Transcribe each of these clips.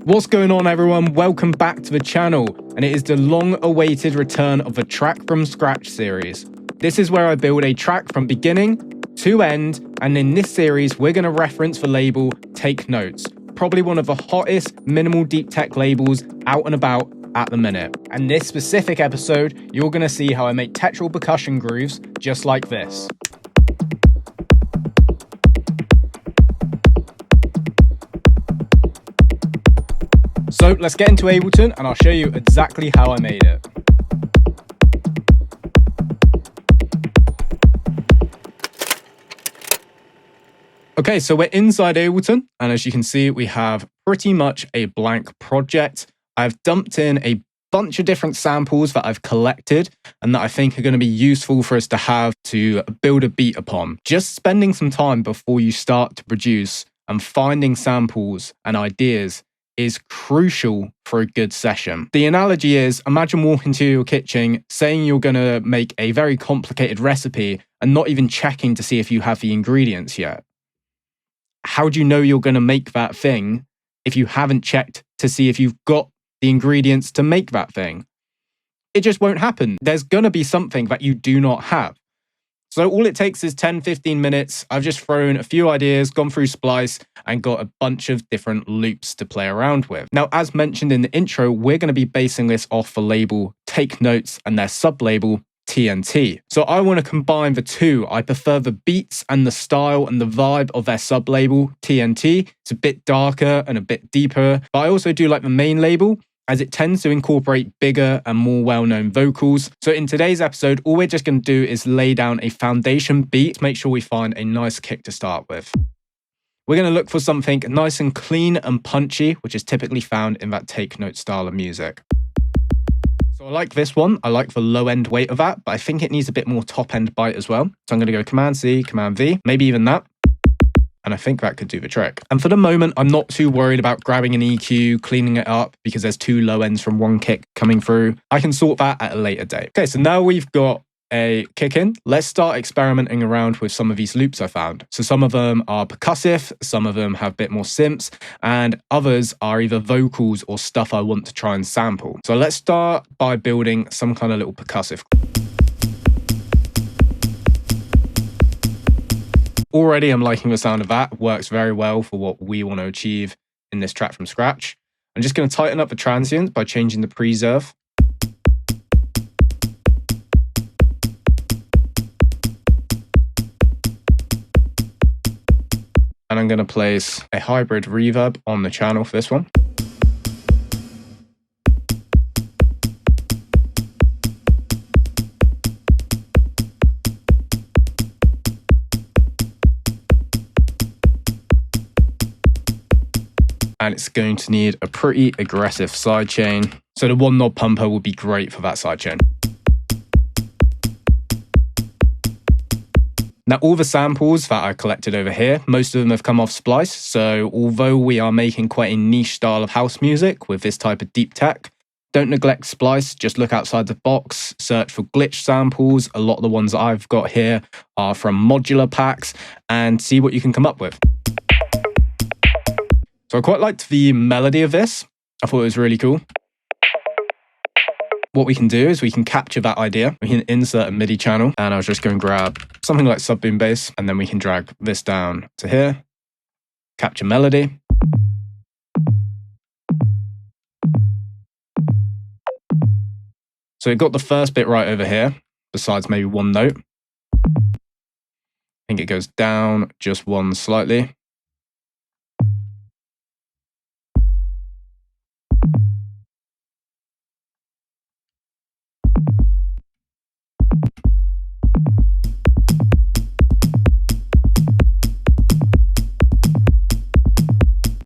What's going on, everyone? Welcome back to the channel, and it is the long-awaited return of the Track from Scratch series. This is where I build a track from beginning to end, and in this series, we're going to reference the label Take Notes, probably one of the hottest minimal deep tech labels out and about at the minute. And this specific episode, you're going to see how I make textural percussion grooves just like this. So let's get into Ableton and I'll show you exactly how I made it. Okay, so we're inside Ableton, and as you can see, we have pretty much a blank project. I've dumped in a bunch of different samples that I've collected and that I think are going to be useful for us to have to build a beat upon. Just spending some time before you start to produce and finding samples and ideas is crucial for a good session. The analogy is, imagine walking to your kitchen, saying you're going to make a very complicated recipe and not even checking to see if you have the ingredients yet. How do you know you're going to make that thing if you haven't checked to see if you've got the ingredients to make that thing? It just won't happen. There's going to be something that you do not have. So all it takes is 10-15 minutes. I've just thrown a few ideas, gone through Splice, and got a bunch of different loops to play around with. Now, as mentioned in the intro, we're going to be basing this off the label Take Notes and their sub-label TNT. So I want to combine the two. I prefer the beats and the style and the vibe of their sub-label TNT. It's a bit darker and a bit deeper, but I also do like the main label, as it tends to incorporate bigger and more well-known vocals. So in today's episode, all we're just going to do is lay down a foundation beat to make sure we find a nice kick to start with. We're going to look for something nice and clean and punchy, which is typically found in that Take Note style of music. So I like this one. I like the low-end weight of that, but I think it needs a bit more top-end bite as well. So I'm going to go Command-C, Command-V, maybe even that. And I think that could do the trick. And for the moment, I'm not too worried about grabbing an EQ, cleaning it up, because there's two low ends from one kick coming through. I can sort that at a later date. Okay, so now we've got a kick in. Let's start experimenting around with some of these loops I found. So some of them are percussive, some of them have a bit more synths, and others are either vocals or stuff I want to try and sample. So let's start by building some kind of little percussive. Already I'm liking the sound of that. Works very well for what we want to achieve in this track from scratch. I'm just going to tighten up the transients by changing the preserve. And I'm going to place a hybrid reverb on the channel for this one. And it's going to need a pretty aggressive sidechain. So the one knob pumper will be great for that sidechain. Now, all the samples that I collected over here, most of them have come off Splice. So although we are making quite a niche style of house music with this type of deep tech, don't neglect Splice, just look outside the box, search for glitch samples. A lot of the ones I've got here are from Modular packs, and see what you can come up with. So I quite liked the melody of this. I thought it was really cool. What we can do is we can capture that idea. We can insert a MIDI channel, and I was just going to grab something like sub boom bass, and then we can drag this down to here, capture melody. So it got the first bit right over here, besides maybe one note. I think it goes down just one slightly.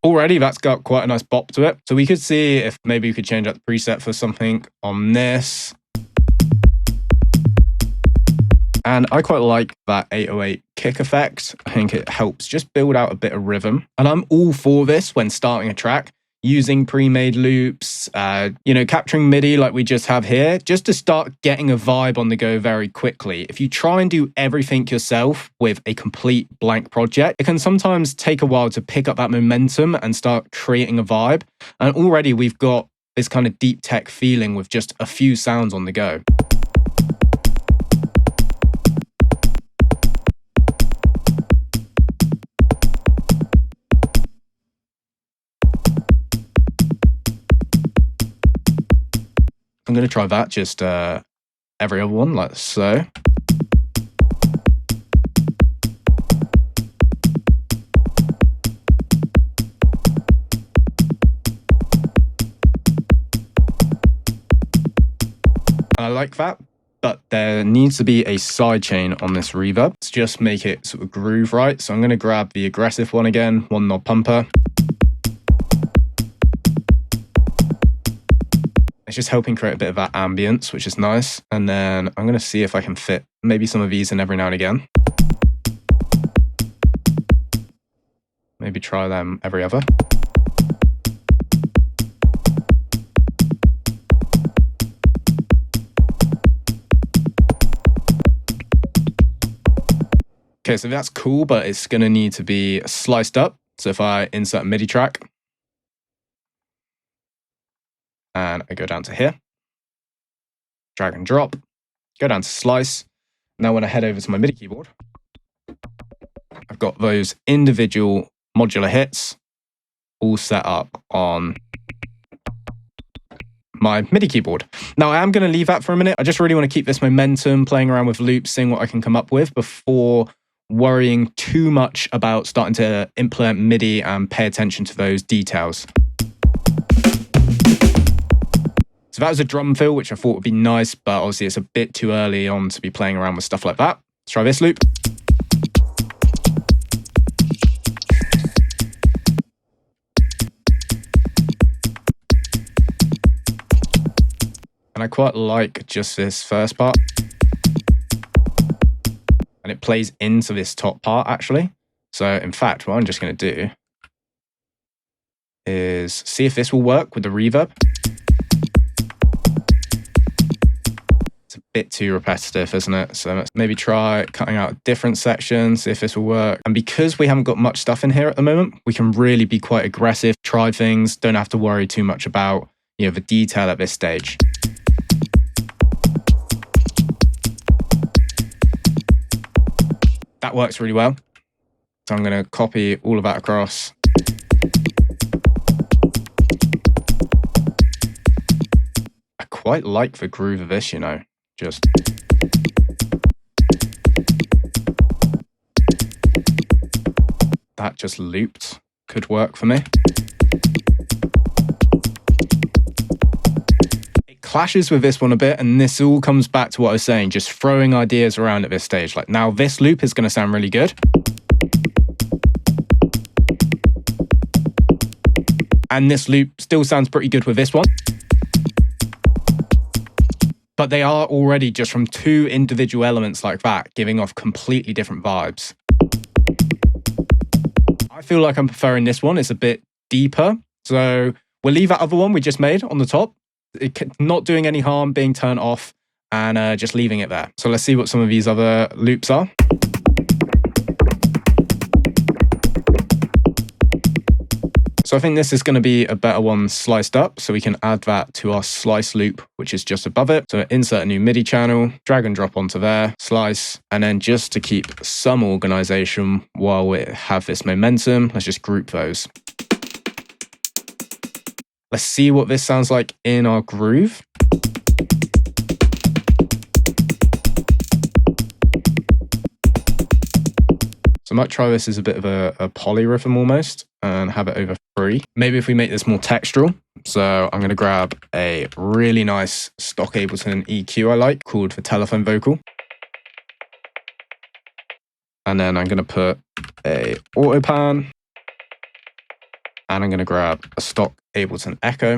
Already that's got quite a nice bop to it. So we could see if maybe we could change out the preset for something on this. And I quite like that 808 kick effect. I think it helps just build out a bit of rhythm. And I'm all for this when starting a track. using pre-made loops, capturing MIDI like we just have here, just to start getting a vibe on the go very quickly. If you try and do everything yourself with a complete blank project, it can sometimes take a while to pick up that momentum and start creating a vibe. And already we've got this kind of deep tech feeling with just a few sounds on the go. I'm going to try that, just every other one, like so. I like that, but there needs to be a sidechain on this reverb to just make it sort of groove right. So I'm going to grab the aggressive one again, one knob pumper. It's just helping create a bit of that ambience, which is nice. And then I'm going to see if I can fit maybe some of these in every now and again. Maybe try them every other. Okay, so that's cool, but it's going to need to be sliced up. So if I insert a MIDI track, and I go down to here, drag and drop, go down to slice. Now when I head over to my MIDI keyboard, I've got those individual modular hits all set up on my MIDI keyboard. Now I am going to leave that for a minute. I just really want to keep this momentum, playing around with loops, seeing what I can come up with before worrying too much about starting to implement MIDI and pay attention to those details. So that was a drum fill, which I thought would be nice, but obviously it's a bit too early on to be playing around with stuff like that. Let's try this loop. And I quite like just this first part. And it plays into this top part, actually. So in fact, what I'm just going to do is see if this will work with the reverb. It's a bit too repetitive, isn't it? So let's maybe try cutting out a different section, see if this will work. And because we haven't got much stuff in here at the moment, we can really be quite aggressive, try things, don't have to worry too much about, the detail at this stage. That works really well. So I'm going to copy all of that across. I quite like the groove of this, just. That just looped. Could work for me. It clashes with this one a bit, and this all comes back to what I was saying, just throwing ideas around at this stage. Like now this loop is going to sound really good. And this loop still sounds pretty good with this one. But they are already just from two individual elements like that, giving off completely different vibes. I feel like I'm preferring this one. It's a bit deeper. So we'll leave that other one we just made on the top. Not doing any harm being turned off and just leaving it there. So let's see what some of these other loops are. So I think this is going to be a better one sliced up, so we can add that to our slice loop, which is just above it. So insert a new MIDI channel, drag and drop onto there, slice, and then just to keep some organization while we have this momentum, let's just group those. Let's see what this sounds like in our groove. So I might try this as a bit of a polyrhythm almost and have it over 3. Maybe if we make this more textural. So I'm going to grab a really nice stock Ableton EQ I like called the telephone vocal. And then I'm going to put a auto pan. And I'm going to grab a stock Ableton echo.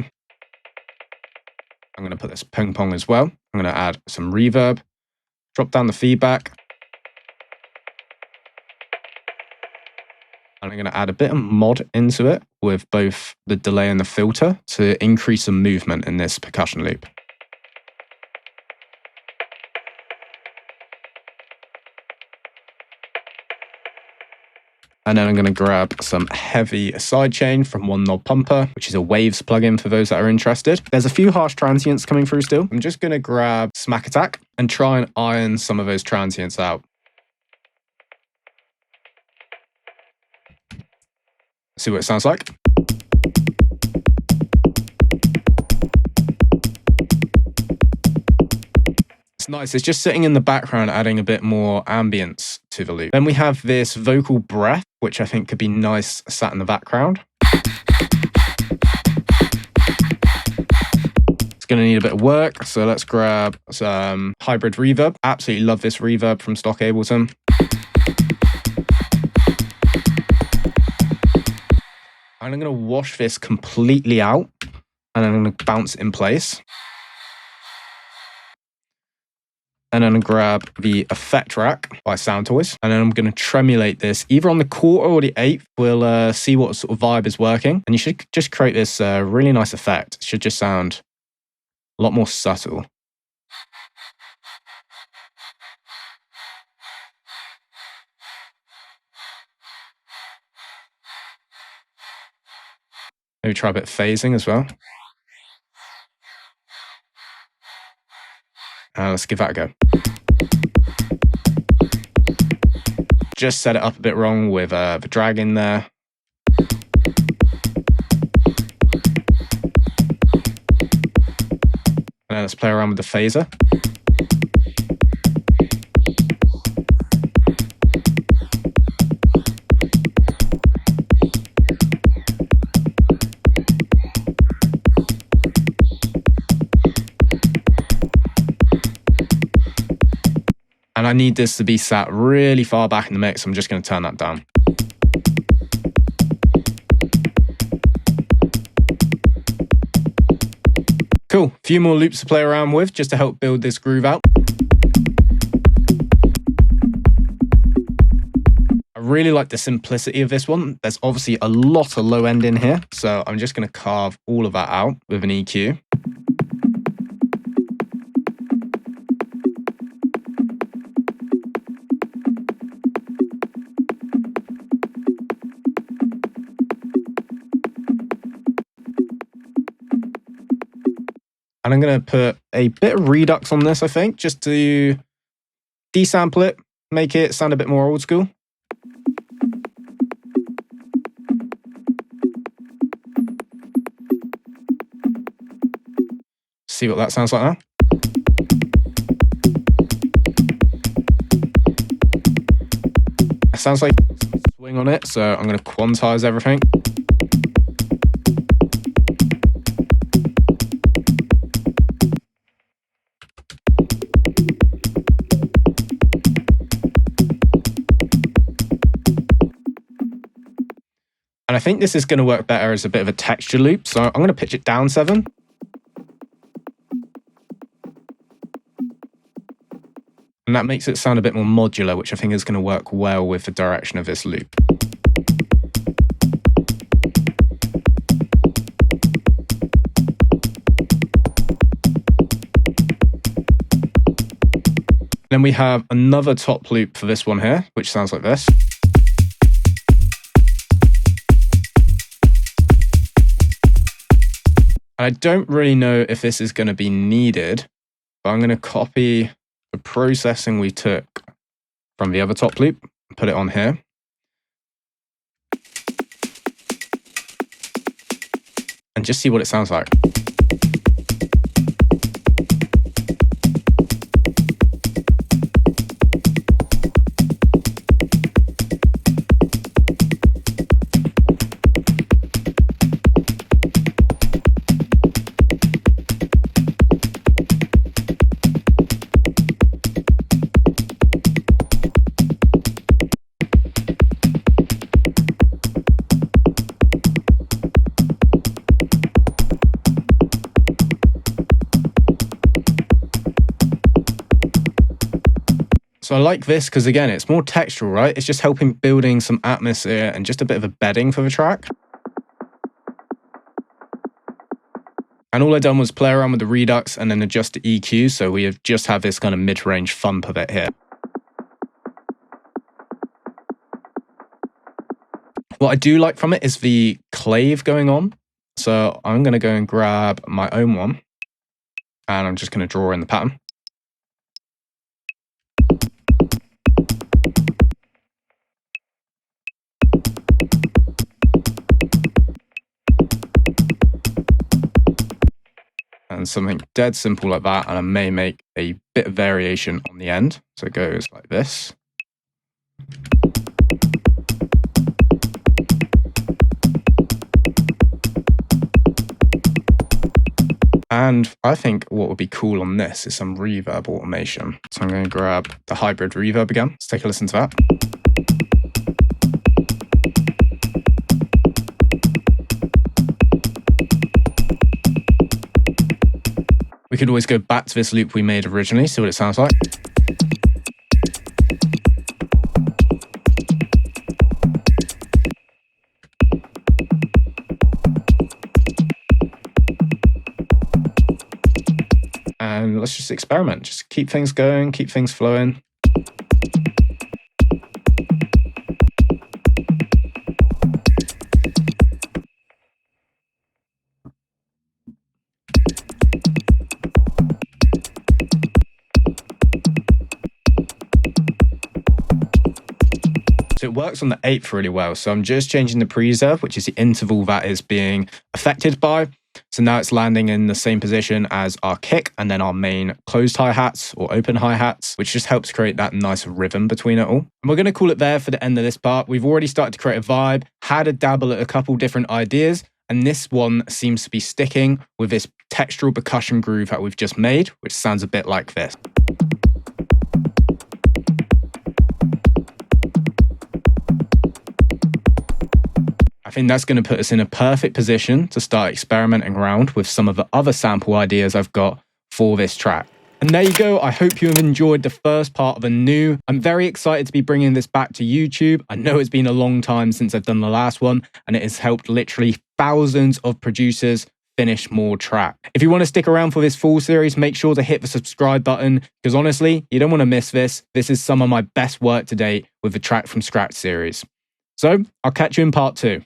I'm going to put this ping pong as well. I'm going to add some reverb, drop down the feedback. And I'm going to add a bit of mod into it with both the delay and the filter to increase the movement in this percussion loop. And then I'm going to grab some heavy sidechain from One Knob Pumper, which is a Waves plugin for those that are interested. There's a few harsh transients coming through still. I'm just going to grab Smack Attack and try and iron some of those transients out. See what it sounds like. It's nice. It's just sitting in the background, adding a bit more ambience to the loop. Then we have this vocal breath, which I think could be nice sat in the background. It's going to need a bit of work, so let's grab some hybrid reverb. Absolutely love this reverb from stock Ableton. And I'm going to wash this completely out, and I'm going to bounce it in place. And then I'm going to grab the effect rack by Soundtoys, and then I'm going to tremulate this either on the quarter or the eighth. We'll see what sort of vibe is working, and you should just create this really nice effect. It should just sound a lot more subtle. Maybe try a bit of phasing as well. Let's give that a go. Just set it up a bit wrong with the drag in there. And then let's play around with the phaser. And I need this to be sat really far back in the mix. I'm just going to turn that down. Cool. A few more loops to play around with just to help build this groove out. I really like the simplicity of this one. There's obviously a lot of low end in here, so I'm just going to carve all of that out with an EQ. And I'm going to put a bit of redux on this, I think, just to desample it, make it sound a bit more old school. See what that sounds like now. It sounds like some swing on it, so I'm going to quantize everything. And I think this is going to work better as a bit of a texture loop. So I'm going to pitch it down 7. And that makes it sound a bit more modular, which I think is going to work well with the direction of this loop. Then we have another top loop for this one here, which sounds like this. I don't really know if this is going to be needed, but I'm going to copy the processing we took from the other top loop and put it on here. And just see what it sounds like. So I like this because, again, it's more textural, right? It's just helping building some atmosphere and just a bit of a bedding for the track. And all I've done was play around with the Redux and then adjust the EQ, so we just have this kind of mid-range thump of it here. What I do like from it is the clave going on. So I'm going to go and grab my own one, and I'm just going to draw in the pattern. And something dead simple like that, and I may make a bit of variation on the end. So it goes like this. And I think what would be cool on this is some reverb automation. So I'm going to grab the hybrid reverb again. Let's take a listen to that. We could always go back to this loop we made originally, see what it sounds like. And let's just experiment, just keep things going, keep things flowing. So it works on the 8th really well. So I'm just changing the preserve, which is the interval that is being affected by. So now it's landing in the same position as our kick and then our main closed hi-hats or open hi-hats, which just helps create that nice rhythm between it all. And we're going to call it there for the end of this part. We've already started to create a vibe, had a dabble at a couple different ideas, and this one seems to be sticking with this textural percussion groove that we've just made, which sounds a bit like this. I think that's going to put us in a perfect position to start experimenting around with some of the other sample ideas I've got for this track. And there you go. I hope you have enjoyed the first part of a new. I'm very excited to be bringing this back to YouTube. I know it's been a long time since I've done the last one, and it has helped literally thousands of producers finish more track. If you want to stick around for this full series, make sure to hit the subscribe button, because honestly, you don't want to miss this. This is some of my best work to date with the Track from Scratch series. So I'll catch you in part 2.